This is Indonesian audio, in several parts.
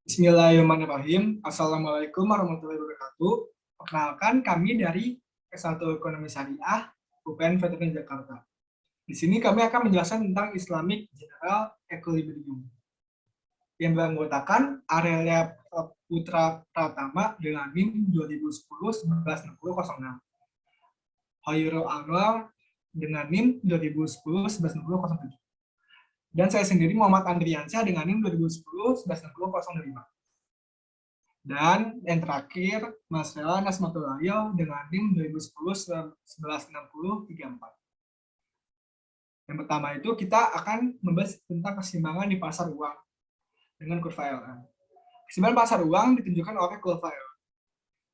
Bismillahirrahmanirrahim. Assalamualaikum warahmatullahi wabarakatuh. Perkenalkan, kami dari S1 Ekonomi Syariah, UPN Veteran Jakarta. Di sini kami akan menjelaskan tentang Islamic General Equilibrium yang beranggotakan Aurelia Putra Pratama dengan NIM 2010-116006, Hoyrul Anwar dengan NIM 2010-116007, dan saya sendiri Muhammad Andriansyah dengan NIM 2010-116005. Dan yang terakhir, Mas Rela Nasmatulahyo dengan NIM 2010-116034. Yang pertama itu kita akan membahas tentang keseimbangan di pasar uang dengan kurva LM. Keseimbangan pasar uang ditunjukkan oleh kurva LM.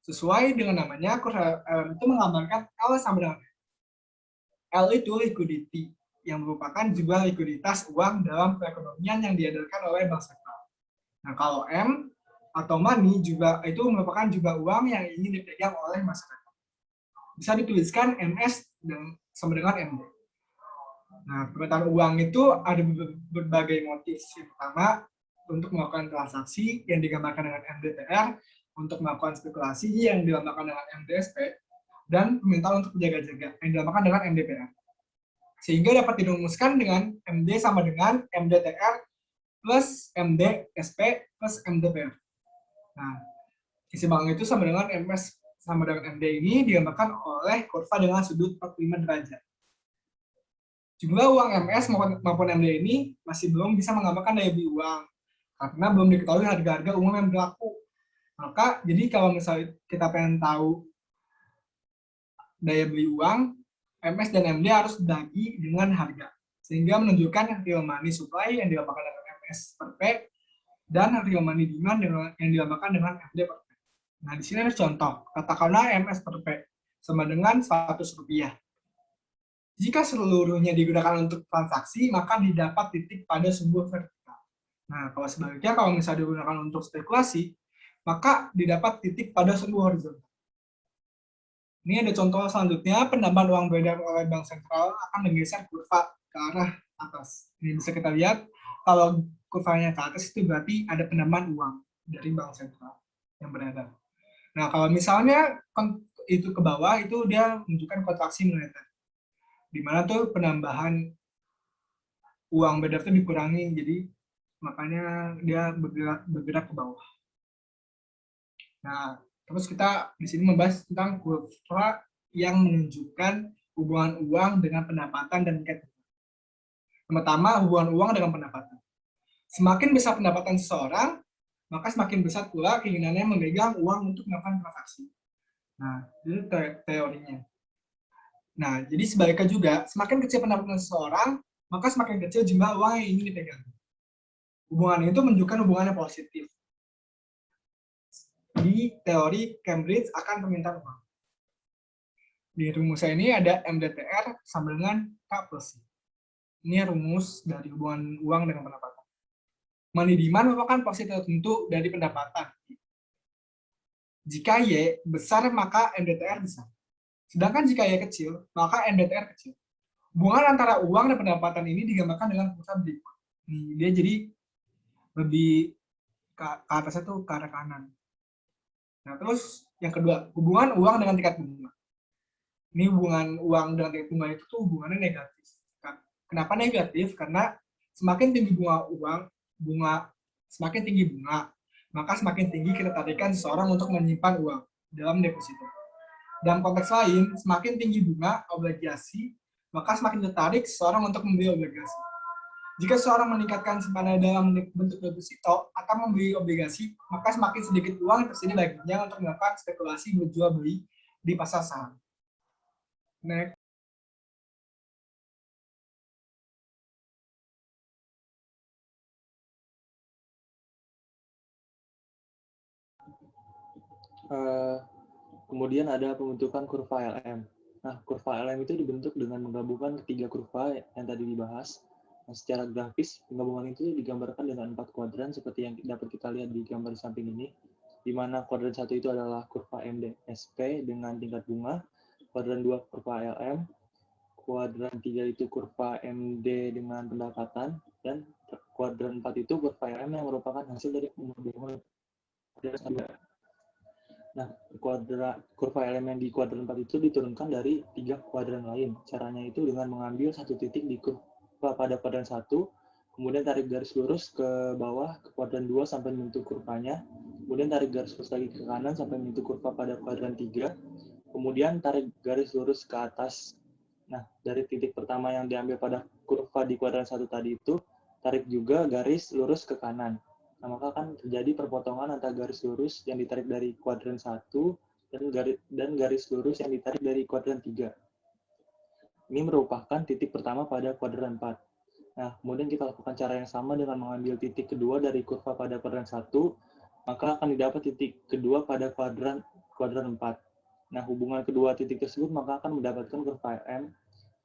Sesuai dengan namanya, kurva LM itu menggambarkan L sama dengan L itu liquidity, yang merupakan jumlah likuiditas uang dalam perekonomian yang diedarkan oleh bank sentral. Nah, kalau M atau money juga itu merupakan jumlah uang yang ingin dipegang oleh masyarakat. Bisa dituliskan MS dan sama dengan MD. Nah, pemetaan uang itu ada berbagai motif. Yang pertama, untuk melakukan transaksi yang digambarkan dengan MDTR, untuk melakukan spekulasi yang digambarkan dengan MDSP, dan permintaan untuk jaga-jaga yang digambarkan dengan MDPR. Sehingga dapat dirumuskan dengan MD sama dengan MDTR plus MDSP plus MDPR. Nah, keseimbangan itu sama dengan MS sama dengan MD ini digambarkan oleh kurva dengan sudut 45 derajat. Jumlah uang MS maupun MD ini masih belum bisa menggambarkan daya beli uang karena belum diketahui harga-harga umum yang berlaku. Maka, jadi kalau misalnya kita pengen tahu daya beli uang, MS dan MD harus dibagi dengan harga, sehingga menunjukkan real money supply yang digambarkan dengan MS per P dan real money demand yang digambarkan dengan MD per P. Nah, di sini ada contoh. Katakanlah MS per P sama dengan Rp100. Jika seluruhnya digunakan untuk transaksi, maka didapat titik pada sebuah vertikal. Nah, kalau sebaliknya, kalau misalnya digunakan untuk spekulasi, maka didapat titik pada sebuah horizontal. Ini ada contoh selanjutnya, penambahan uang beredar oleh bank sentral akan menggeser kurva ke arah atas. Ini bisa kita lihat, kalau kurvanya ke atas itu berarti ada penambahan uang dari bank sentral yang beredar. Nah, kalau misalnya itu ke bawah, itu dia menunjukkan kontraksi moneter, di mana tuh penambahan uang beredar itu dikurangi, jadi makanya dia bergerak ke bawah. Nah, terus kita di sini membahas tentang kurva yang menunjukkan hubungan uang dengan pendapatan dan tingkat. Pertama, hubungan uang dengan pendapatan. Semakin besar pendapatan seseorang, maka semakin besar pula keinginannya memegang uang untuk melakukan transaksi. Nah, itu teorinya. Nah, jadi sebaliknya juga, semakin kecil pendapatan seseorang, maka semakin kecil jumlah uang yang ingin dipegang. Hubungan itu menunjukkan hubungan yang positif. Di teori Cambridge akan permintaan uang. Di rumusnya ini ada MDTR sama dengan K plus I. Ini rumus dari hubungan uang dengan pendapatan. Money demand merupakan porsi tertentu dari pendapatan. Jika Y besar, maka MDTR besar. Sedangkan jika Y kecil, maka MDTR kecil. Hubungan antara uang dan pendapatan ini digambarkan dengan kurva berikut. Dia jadi lebih ke atasnya tuh ke arah kanan. Nah, terus yang kedua, hubungan uang dengan tingkat bunga. Ini hubungan uang dengan tingkat bunga itu tuh hubungannya negatif. Kenapa negatif? Karena semakin tinggi semakin tinggi bunga, maka semakin tinggi ketertarikan seseorang untuk menyimpan uang dalam deposito. Dalam konteks lain, semakin tinggi bunga obligasi, maka semakin tertarik seseorang untuk membeli obligasi. Jika seseorang meningkatkan simpanan dalam bentuk deposito atau membeli obligasi, maka semakin sedikit uang yang tersedia baginya untuk melakukan spekulasi berjual beli di pasar saham. Next. Kemudian ada pembentukan kurva LM. Nah, kurva LM itu dibentuk dengan menggabungkan ketiga kurva yang tadi dibahas. Nah, secara grafis, penggabungan itu digambarkan dengan 4 kuadran seperti yang dapat kita lihat di gambar samping ini, di mana kuadran 1 itu adalah kurva MDSP dengan tingkat bunga, kuadran 2 kurva LM, kuadran 3 itu kurva MD dengan pendapatan, dan kuadran kuadran 4 itu kurva LM yang merupakan hasil dari penggabungan kuadran 2. Nah, kurva LM yang di kuadran 4 itu diturunkan dari 3 kuadran lain. Caranya itu dengan mengambil satu titik di kurva pada kuadran 1, kemudian tarik garis lurus ke bawah ke kuadran 2 sampai menyentuh kurvanya, kemudian tarik garis lurus lagi ke kanan sampai menyentuh kurva pada kuadran 3, kemudian tarik garis lurus ke atas. Nah, dari titik pertama yang diambil pada kurva di kuadran 1 tadi itu, tarik juga garis lurus ke kanan. Nah, maka akan terjadi perpotongan antara garis lurus yang ditarik dari kuadran 1 dan garis lurus yang ditarik dari kuadran 3. Ini merupakan titik pertama pada kuadran 4. Nah, kemudian kita lakukan cara yang sama dengan mengambil titik kedua dari kurva pada kuadran 1, maka akan didapat titik kedua pada kuadran 4. Nah, hubungan kedua titik tersebut maka akan mendapatkan kurva M,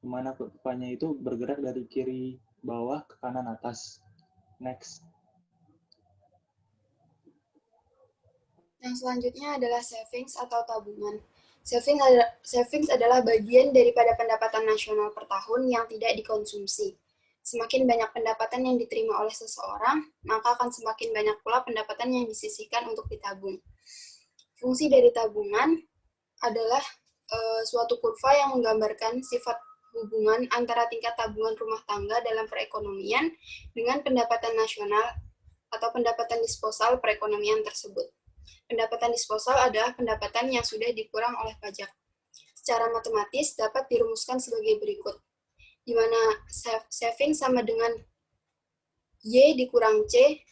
di mana kurvanya itu bergerak dari kiri bawah ke kanan atas. Next. Yang selanjutnya adalah savings atau tabungan. Savings adalah bagian daripada pendapatan nasional per tahun yang tidak dikonsumsi. Semakin banyak pendapatan yang diterima oleh seseorang, maka akan semakin banyak pula pendapatan yang disisihkan untuk ditabung. Fungsi dari tabungan adalah suatu kurva yang menggambarkan sifat hubungan antara tingkat tabungan rumah tangga dalam perekonomian dengan pendapatan nasional atau pendapatan disposal perekonomian tersebut. Pendapatan disposal adalah pendapatan yang sudah dikurang oleh pajak. Secara matematis dapat dirumuskan sebagai berikut, di mana saving sama dengan Y dikurang C,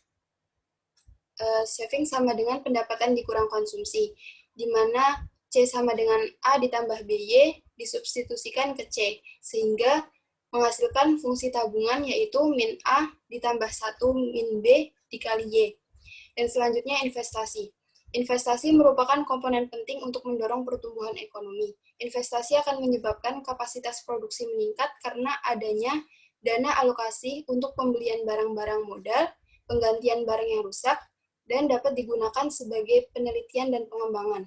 saving sama dengan pendapatan dikurang konsumsi, di mana C sama dengan A ditambah BY disubstitusikan ke C, sehingga menghasilkan fungsi tabungan yaitu min A ditambah 1 min B dikali Y. Dan selanjutnya investasi. Investasi merupakan komponen penting untuk mendorong pertumbuhan ekonomi. Investasi akan menyebabkan kapasitas produksi meningkat karena adanya dana alokasi untuk pembelian barang-barang modal, penggantian barang yang rusak, dan dapat digunakan sebagai penelitian dan pengembangan.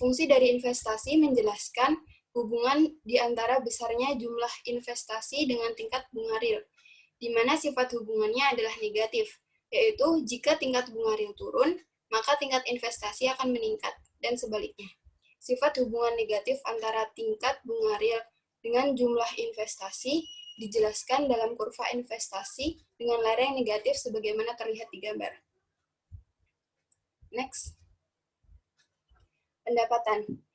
Fungsi dari investasi menjelaskan hubungan di antara besarnya jumlah investasi dengan tingkat bunga real, di mana sifat hubungannya adalah negatif, yaitu jika tingkat bunga real turun, maka tingkat investasi akan meningkat, dan sebaliknya. Sifat hubungan negatif antara tingkat bunga real dengan jumlah investasi dijelaskan dalam kurva investasi dengan lereng negatif sebagaimana terlihat di gambar. Next. Pendapatan.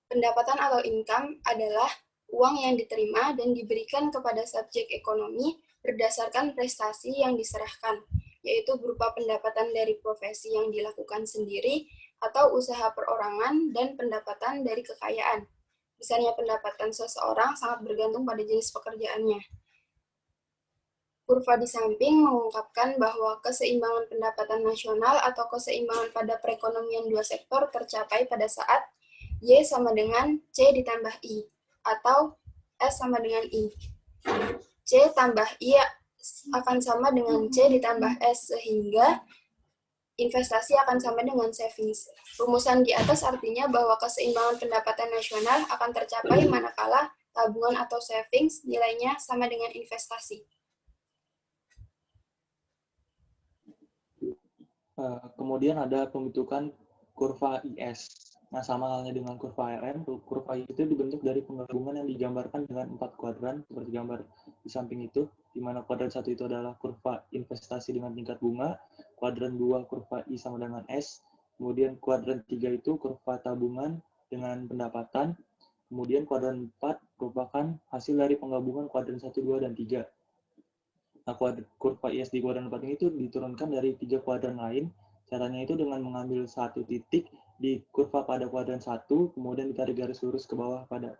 Pendapatan atau income adalah uang yang diterima dan diberikan kepada subjek ekonomi berdasarkan prestasi yang diserahkan, yaitu berupa pendapatan dari profesi yang dilakukan sendiri atau usaha perorangan dan pendapatan dari kekayaan. Besarnya pendapatan seseorang sangat bergantung pada jenis pekerjaannya. Kurva di samping mengungkapkan bahwa keseimbangan pendapatan nasional atau keseimbangan pada perekonomian dua sektor tercapai pada saat Y sama dengan C ditambah I, atau S sama dengan I. C tambah I akan sama dengan C ditambah S, sehingga investasi akan sama dengan savings. Rumusan di atas artinya bahwa keseimbangan pendapatan nasional akan tercapai manakala tabungan atau savings nilainya sama dengan investasi. Kemudian ada pembentukan kurva IS. Nah, sama halnya dengan kurva LM, kurva I itu dibentuk dari penggabungan yang digambarkan dengan 4 kuadran, seperti gambar di samping itu, di mana kuadran 1 itu adalah kurva investasi dengan tingkat bunga, kuadran 2 kurva I sama dengan S, kemudian kuadran 3 itu kurva tabungan dengan pendapatan, kemudian kuadran 4 merupakan hasil dari penggabungan kuadran 1, 2, dan 3. Nah, kurva IS di kuadran 4 ini itu diturunkan dari 3 kuadran lain. Caranya itu dengan mengambil satu titik di kurva pada kuadran 1, kemudian ditarik garis lurus ke bawah pada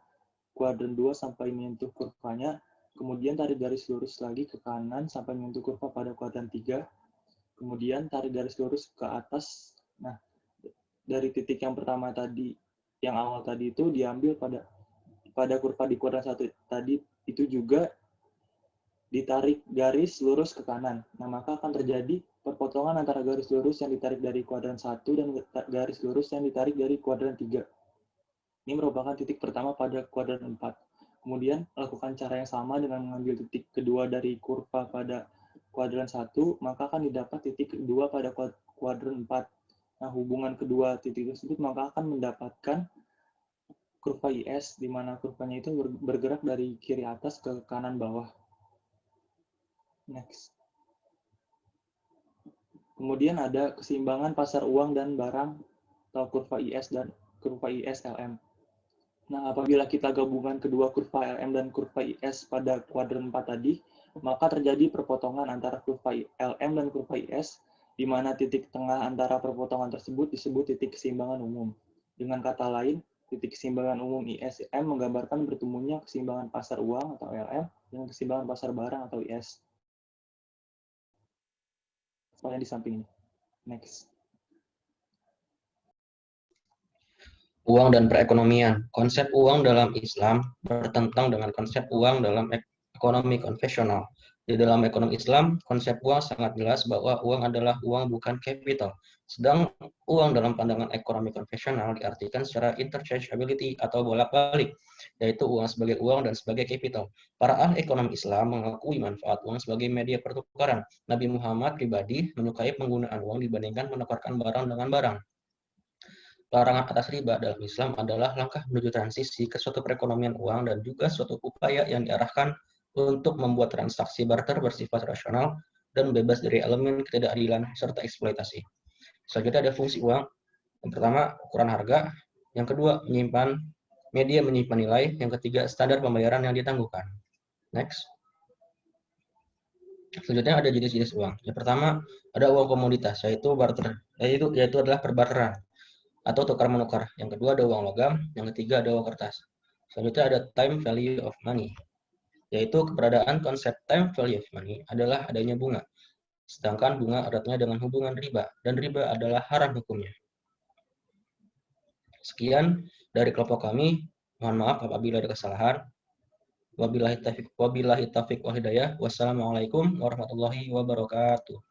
kuadran 2 sampai menyentuh kurvanya, kemudian tarik garis lurus lagi ke kanan sampai menyentuh kurva pada kuadran 3, kemudian tarik garis lurus ke atas. Nah, dari titik yang pertama tadi, yang awal tadi itu diambil pada kurva di kuadran 1 tadi, itu juga ditarik garis lurus ke kanan. Nah, maka akan terjadi perpotongan antara garis lurus yang ditarik dari kuadran 1 dan garis lurus yang ditarik dari kuadran 3. Ini merupakan titik pertama pada kuadran 4. Kemudian, lakukan cara yang sama dengan mengambil titik kedua dari kurva pada kuadran 1, maka akan didapat titik kedua pada kuadran 4. Nah, hubungan kedua titik tersebut maka akan mendapatkan kurva IS, di mana kurvanya itu bergerak dari kiri atas ke kanan bawah. Next. Kemudian ada keseimbangan pasar uang dan barang atau kurva IS dan kurva IS LM. Nah, apabila kita gabungkan kedua kurva LM dan kurva IS pada kuadran 4 tadi, maka terjadi perpotongan antara kurva LM dan kurva IS, di mana titik tengah antara perpotongan tersebut disebut titik keseimbangan umum. Dengan kata lain, titik keseimbangan umum ISM menggambarkan bertemunya keseimbangan pasar uang atau LM dengan keseimbangan pasar barang atau IS. Soalnya di samping ini. Next. Uang dan perekonomian. Konsep uang dalam Islam bertentang dengan konsep uang dalam ekonomi konvensional. Di dalam ekonomi Islam, konsep uang sangat jelas bahwa uang adalah uang bukan capital. Sedang uang dalam pandangan ekonomi konvensional diartikan secara interchangeability atau bolak-balik, yaitu uang sebagai uang dan sebagai capital. Para ahli ekonomi Islam mengakui manfaat uang sebagai media pertukaran. Nabi Muhammad pribadi menyukai penggunaan uang dibandingkan menukarkan barang dengan barang. Larangan atas riba dalam Islam adalah langkah menuju transisi ke suatu perekonomian uang dan juga suatu upaya yang diarahkan untuk membuat transaksi barter bersifat rasional dan bebas dari elemen ketidakadilan serta eksploitasi. Selanjutnya ada fungsi uang. Yang pertama, ukuran harga. Yang kedua, media menyimpan nilai. Yang ketiga, standar pembayaran yang ditangguhkan. Next. Selanjutnya ada jenis-jenis uang. Yang pertama, ada uang komoditas, yaitu barter, yaitu adalah perbarteran atau tukar-menukar. Yang kedua ada uang logam, yang ketiga ada uang kertas. Selanjutnya ada time value of money, yaitu keberadaan konsep time value of money adalah adanya bunga. Sedangkan bunga eratnya dengan hubungan riba, dan riba adalah haram hukumnya. Sekian dari kelompok kami. Mohon maaf apabila ada kesalahan. Wabillahi taufiq wal hidayah. Wassalamualaikum warahmatullahi wabarakatuh.